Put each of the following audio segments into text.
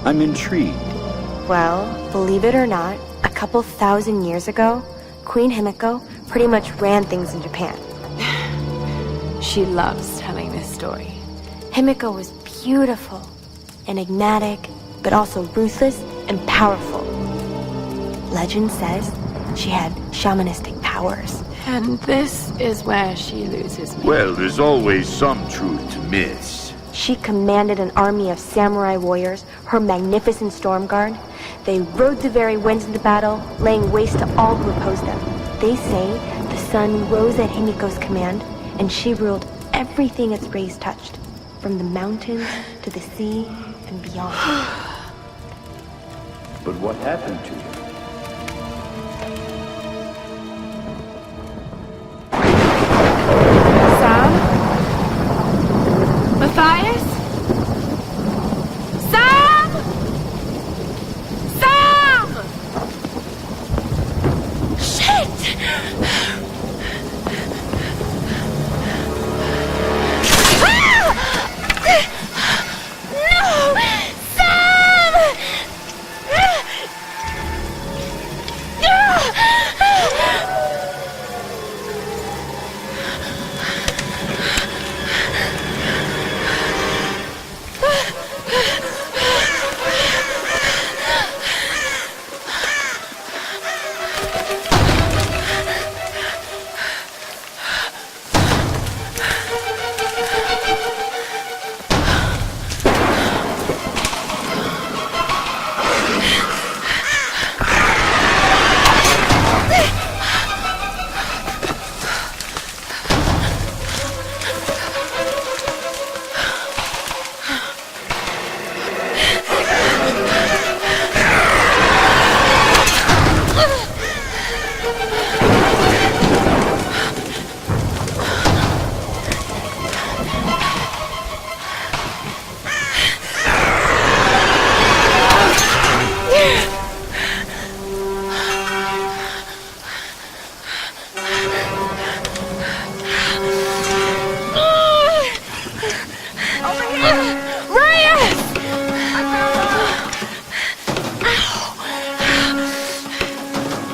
I'm intrigued. Well, believe it or not, a couple thousand years ago, Queen Himiko pretty much ran things in Japan. She loves telling this story. Himiko was beautiful, enigmatic, but also ruthless and powerful. Legend says she had shamanistic powers. And this is where she loses me. Well, there's always some truth to myths. She commanded an army of samurai warriors, her magnificent storm guard. They rode the very winds into battle, laying waste to all who opposed them. They say the sun rose at Himiko's command, and she ruled everything its rays touched, from the mountains to the sea and beyond. But what happened to you? Sam? Matthias? Sam! Sam! Shit! No! Sam!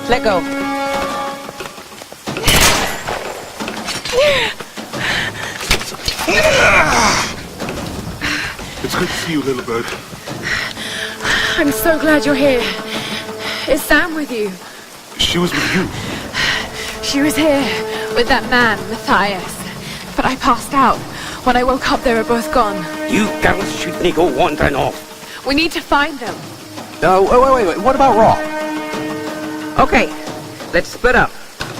Let go. It's good to see you, little bird. I'm so glad you're here. Is Sam with you? She was with you. She was here with that man, Matthias. But I passed out. When I woke up, they were both gone. You girls shouldn't go wandering off. We need to find them. No, wait. What about Raw? Okay, let's split up.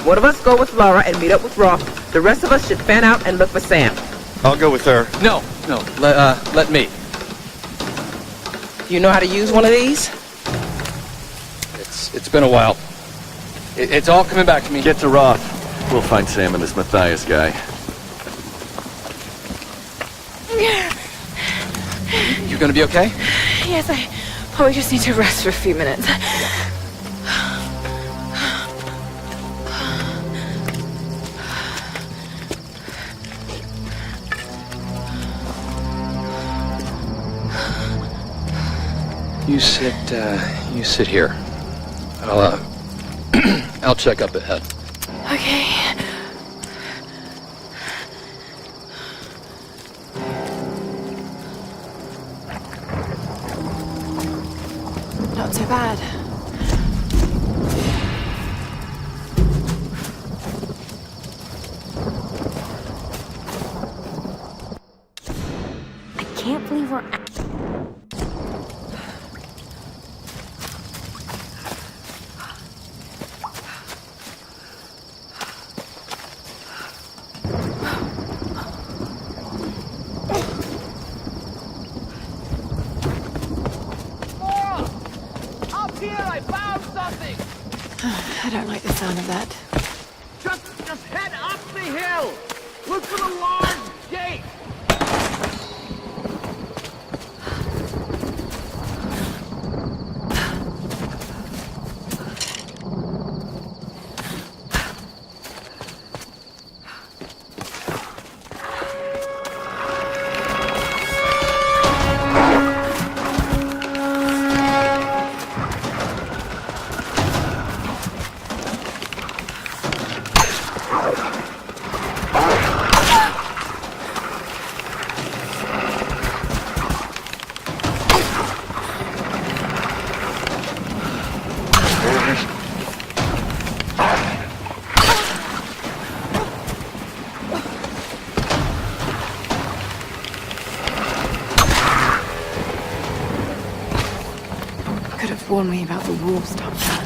One of us go with Laura and meet up with Roth. The rest of us should fan out and look for Sam. I'll go with her. No, let me. You know how to use one of these? It's been a while. It's all coming back to me. Get to Roth. We'll find Sam and this Matthias guy. You gonna be okay? Yes, I probably just need to rest for a few minutes. You sit here. I'll check up ahead. Okay. Not so bad. I can't believe we're... I don't like the sound of that. Just head up the hill. Look for the large gate. could have warned me about the wolves, Doctor.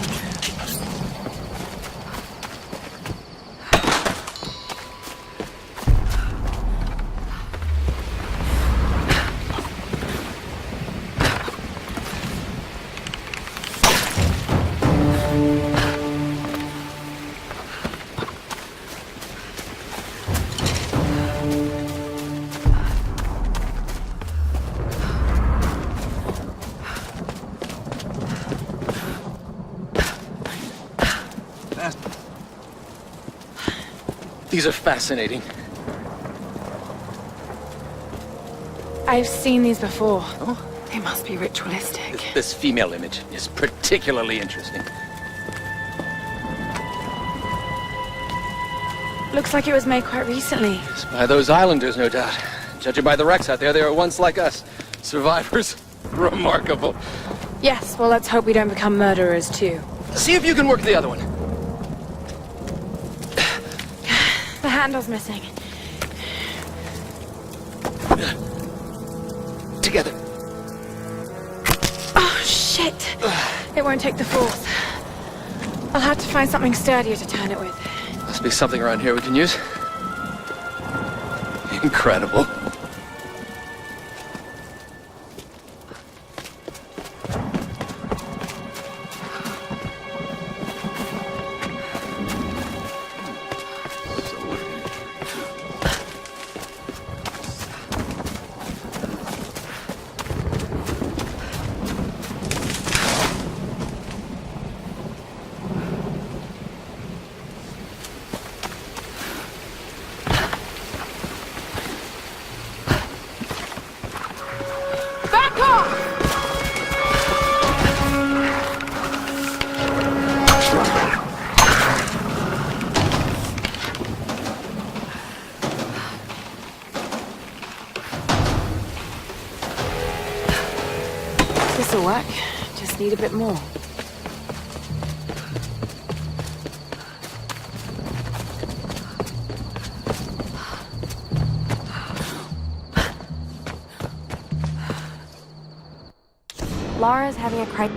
These are fascinating. I've seen these before. They must be ritualistic. This female image is particularly interesting. Looks like it was made quite recently. It's by those islanders, no doubt. Judging by the wrecks out there, they were once like us. Survivors. Remarkable. Yes, well, let's hope we don't become murderers, too. See if you can work the other one. The handle's missing. Together. Oh, shit! It won't take the force. I'll have to find something sturdier to turn it with. Must be something around here we can use. Incredible. Back off! This'll work. Just need a bit more. Laura's having a cry.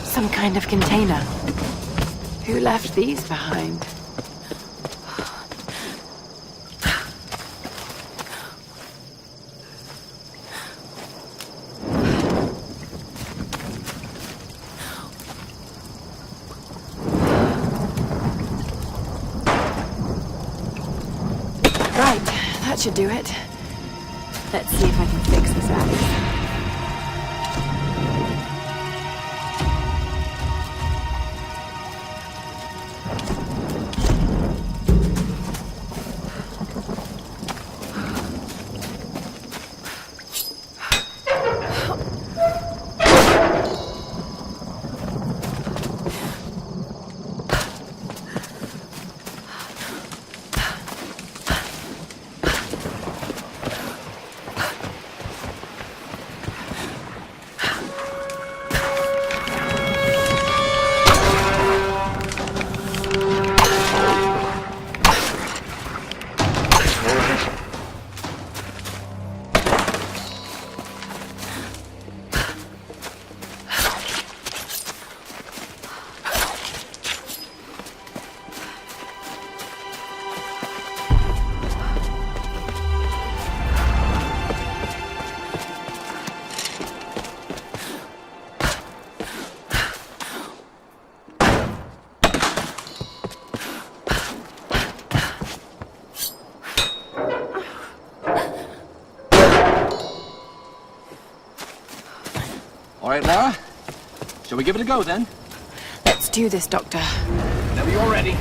Some kind of container. Who left these behind? Right, that should do it. Let's see if I can fix this Alice. All right, Laura. Shall we give it a go, then? Let's do this, Doctor. Whenever you're ready.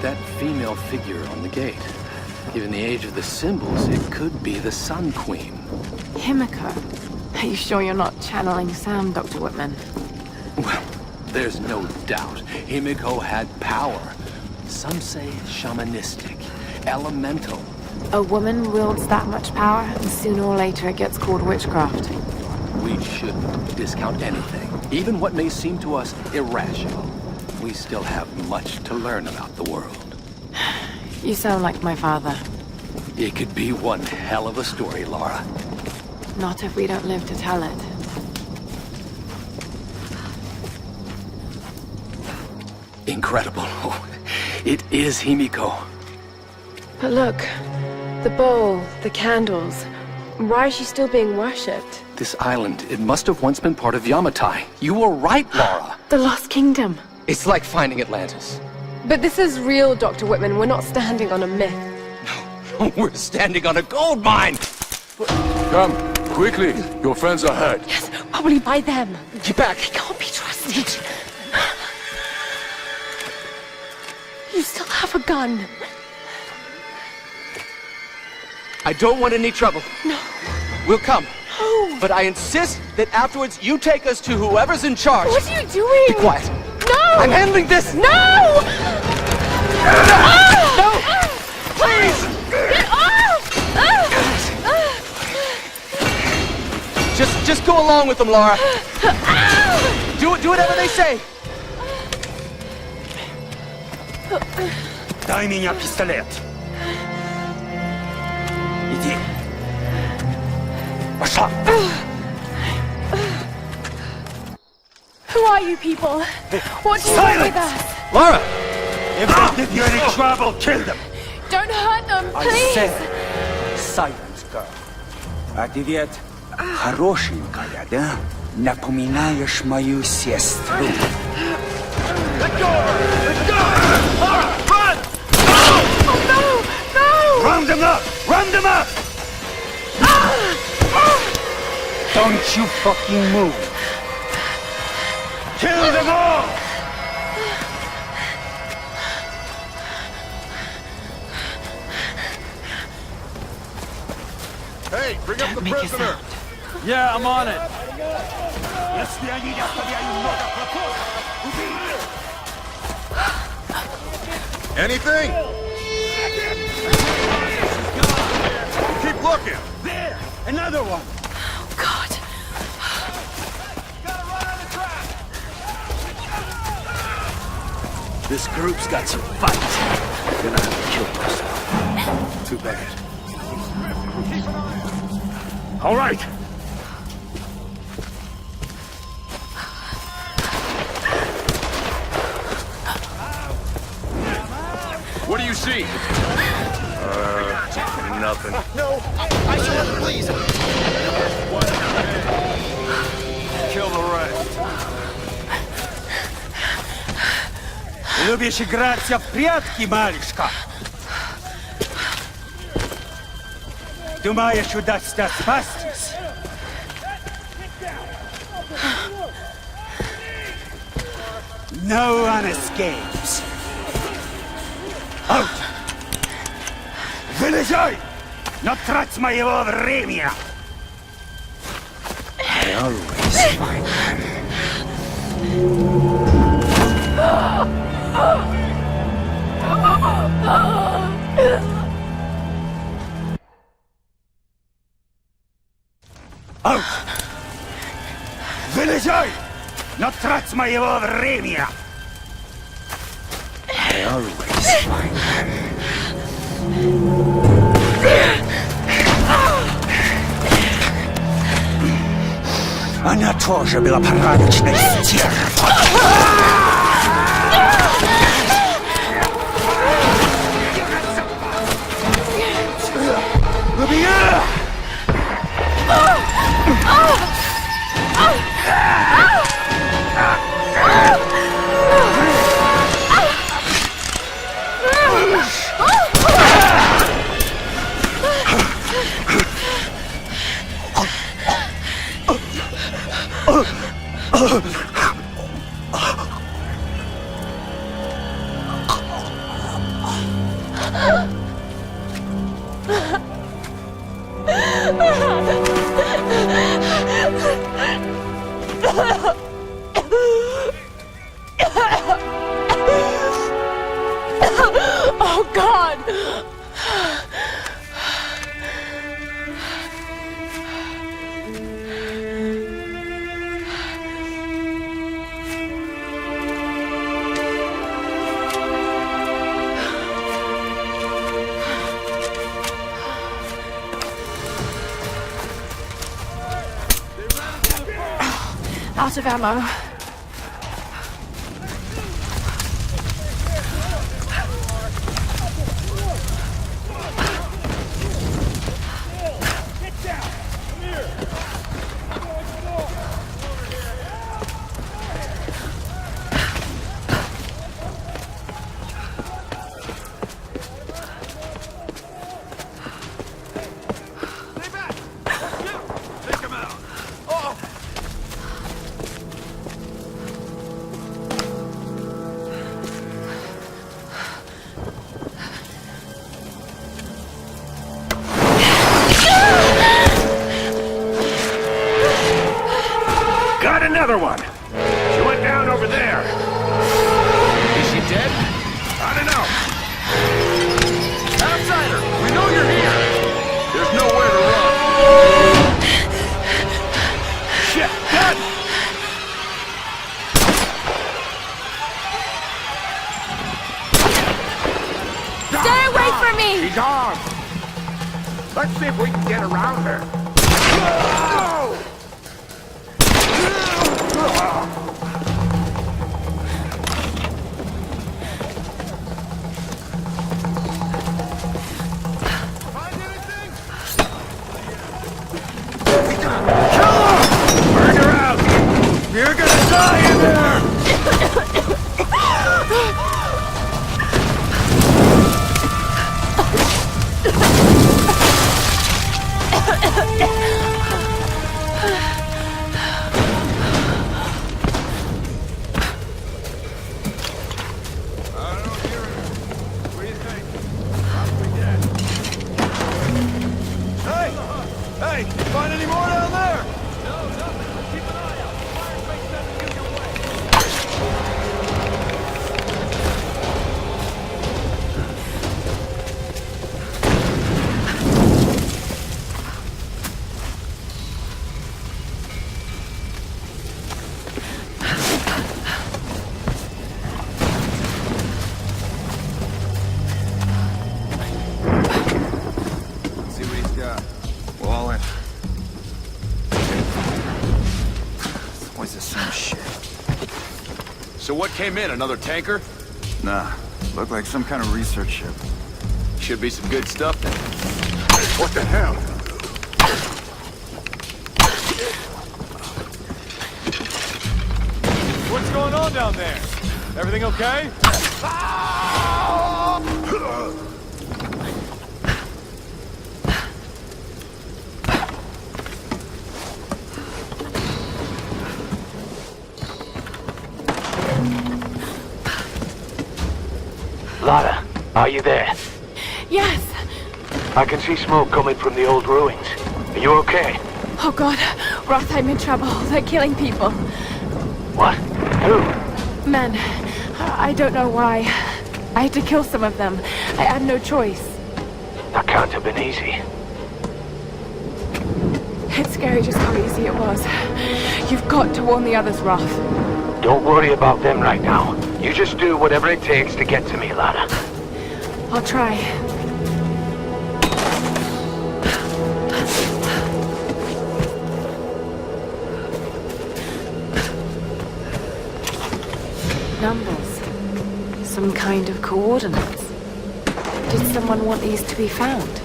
That female figure on the gate. Given the age of the symbols, it could be the Sun Queen. Himiko. Are you sure you're not channeling Sam, Dr. Whitman? Well, there's no doubt. Himiko had power. Some say shamanistic, elemental. A woman wields that much power, and sooner or later it gets called witchcraft. We shouldn't discount anything, even what may seem to us irrational. We still have much to learn about the world. You sound like my father. It could be one hell of a story, Laura. Not if we don't live to tell it. Incredible. It is Himiko. But look, the bowl, the candles. Why is she still being worshipped? This island, it must have once been part of Yamatai. You were right, Laura. The Lost Kingdom. It's like finding Atlantis. But this is real, Dr. Whitman. We're not standing on a myth. We're standing on a gold mine! Come, quickly. Your friends are hurt. Yes, probably by them. Get back! He can't be trusted. You still have a gun. I don't want any trouble. No. We'll come. No. But I insist that afterwards you take us to whoever's in charge. What are you doing? Be quiet. No! I'm handling this! No! No! Please! Get off! Just go along with them, Laura. Do whatever they say. Дай меня пистолет. Иди. Пошла. Who are you people? What do you want with us? Laura! If they give you any trouble, kill them. Don't hurt them, I please! said, silence, girl. А ты ведь хорошенькая, да? Напоминаешь мою сестру. Let go! Let go! Laura, run! Oh, no! No! Round them up! Round them up! Don't you fucking move! Kill them all! Hey, bring up the Make a prisoner. sound. Yeah, I'm on it. Если они не оставляют много вопросов, убей! Anything? Keep looking. There! Another one! Oh, God. This group's got some fight. They're gonna have to kill most of them. Too bad. All right! What do you see? Nothing. No! I surrender, please! Kill the rest. Любишь играться в прятки, малышка? Думаешь, удастся спастись? No one escapes. Out! Вылезай! Но трать моего времени! I always find Out! Вылезай! Но трать моего времени! I always find Она тоже была порядочной стервой. Убей! Oh, God! Out of ammo. Got another one! She went down over there! Is she dead? I don't know! Outsider, we know you're here. There's nowhere to run. Shit! Done! Stay away from me! She's armed! Let's see if we can get around her. Whoa! Burn her out! You're gonna die in there! Hey! Find any more down there? No, nothing. Keep an eye out. Fire makes sense to your way. See what he's got. Wallet. Always the same shit. So what came in? Another tanker? Nah. Looked like some kind of research ship. Should be some good stuff then. What the hell? What's going on down there? Everything okay? Lara, are you there? Yes! I can see smoke coming from the old ruins. Are you okay? Oh, God. Roth, I'm in trouble. They're killing people. What? Who? Men. I don't know why. I had to kill some of them. I had no choice. That can't have been easy. It's scary just how easy it was. You've got to warn the others, Roth. Don't worry about them right now. You just do whatever it takes to get to me, Lara. I'll try. Numbers. Some kind of coordinates. Did someone want these to be found?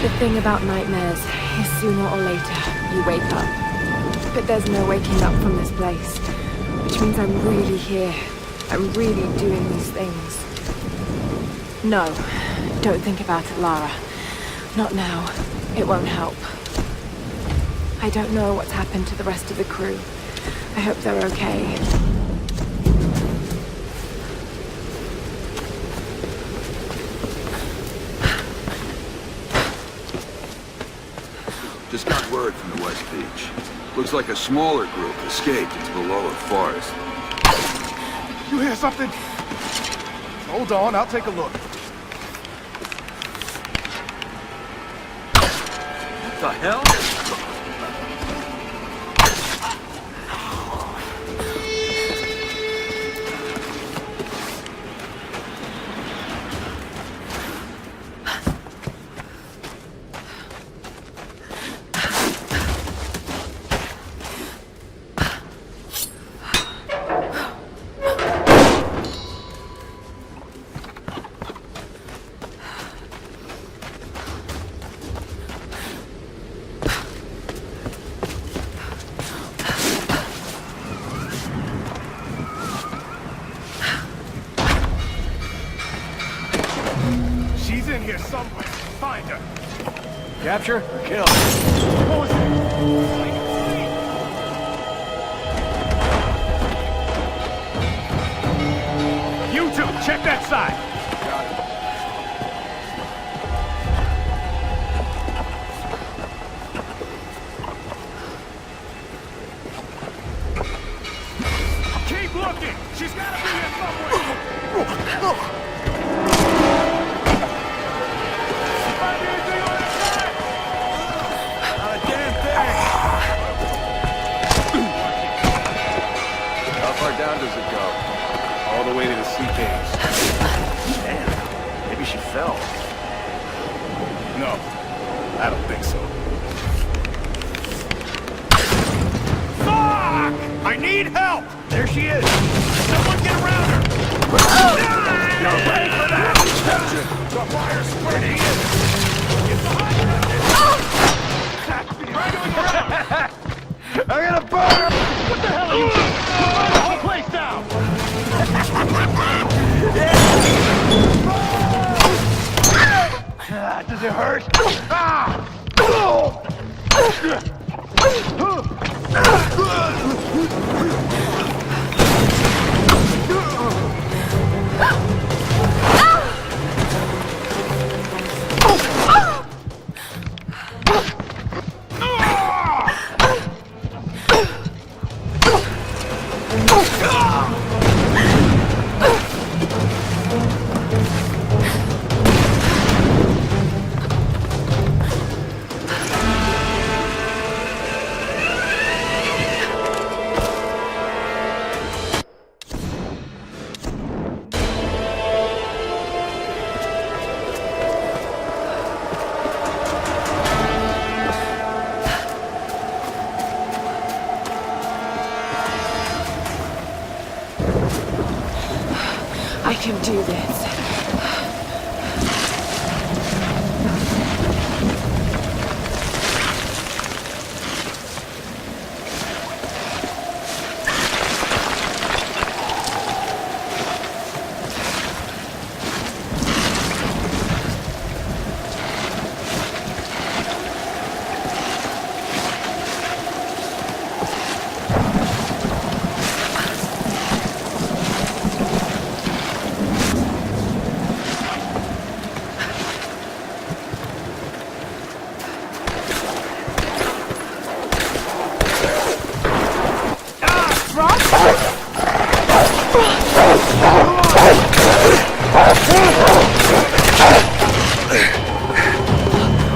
The thing about nightmares is sooner or later you wake up. But there's no waking up from this place. Which means I'm really here. I'm really doing these things. No, don't think about it, Lara. Not now. It won't help. I don't know what's happened to the rest of the crew. I hope they're okay. Just got word from the West Beach. Looks like a smaller group escaped into the lower forest. You hear something? Hold on, I'll take a look. What the hell? She's in here somewhere. Find her. Capture or kill? What was it? You two, check that side. Keep looking. She's got to be here somewhere. Down does it go? All the way to the sea caves. Damn, maybe she fell. No, I don't think so. Fuck! I need help! There she is! Someone get around her! You're ready for that! The fire's spreading in! Get behind her! I got a burn! What the hell are you doing? Burn the whole place down! Does it hurt? I can do this.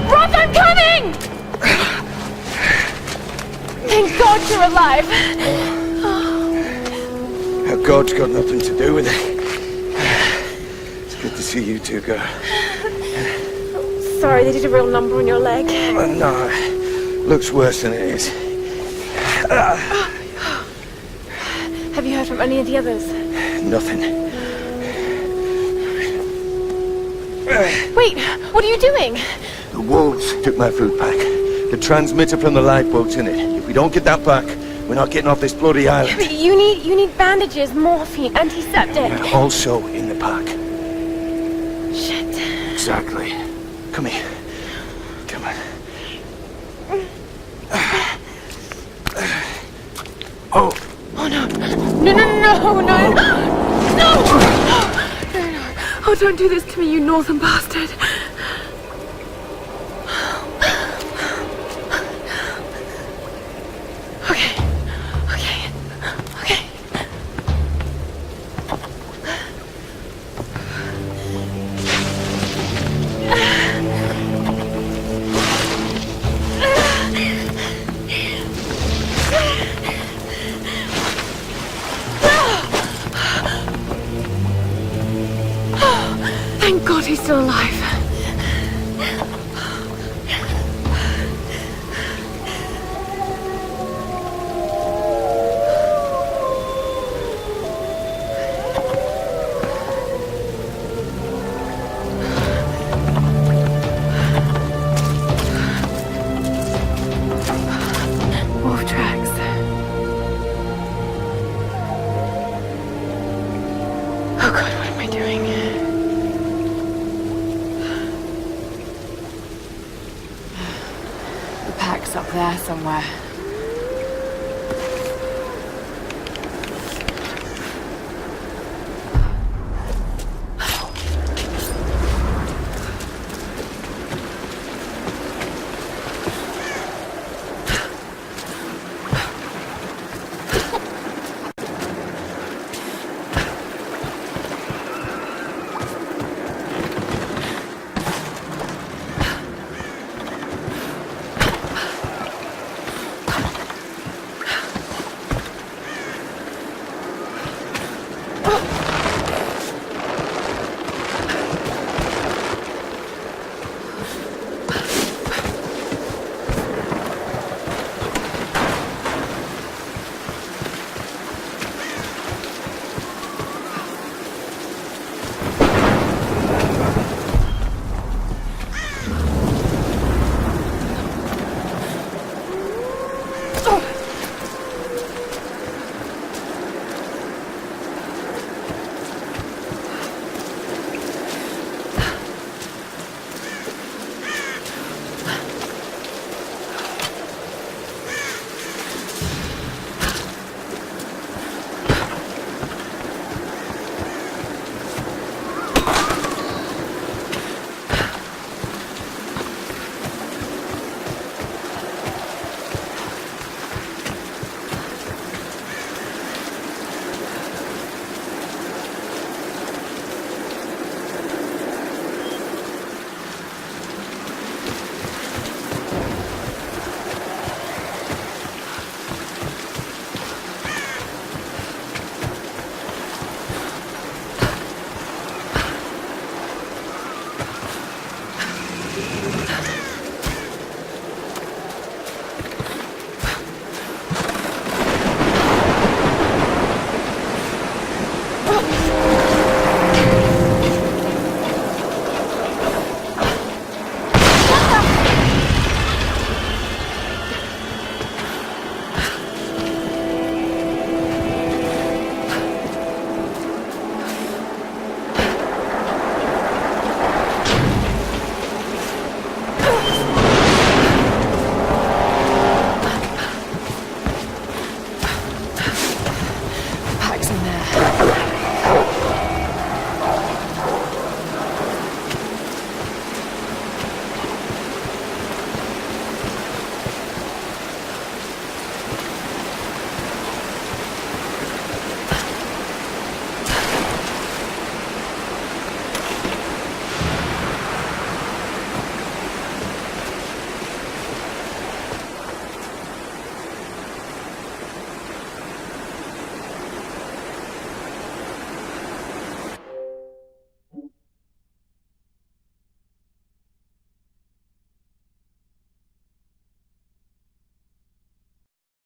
Roth, I'm coming! Thank God you're alive. Now, God's got nothing to do with it. It's good to see you two, girl. Sorry, they did a real number on your leg. No, looks worse than it is. Have you heard from any of the others? Nothing. Wait, what are you doing? The wolves took my food pack. The transmitter from the lifeboat's in it. If we don't get that back, we're not getting off this bloody island. But you need bandages, morphine, antiseptic. Also in the pack. Shit. Exactly. Come here. Come on. Oh. Oh no. No! Oh, don't do this to me, you northern bastard. still alive. Wolf tracks. Oh God, what am I doing? The pack's up there somewhere.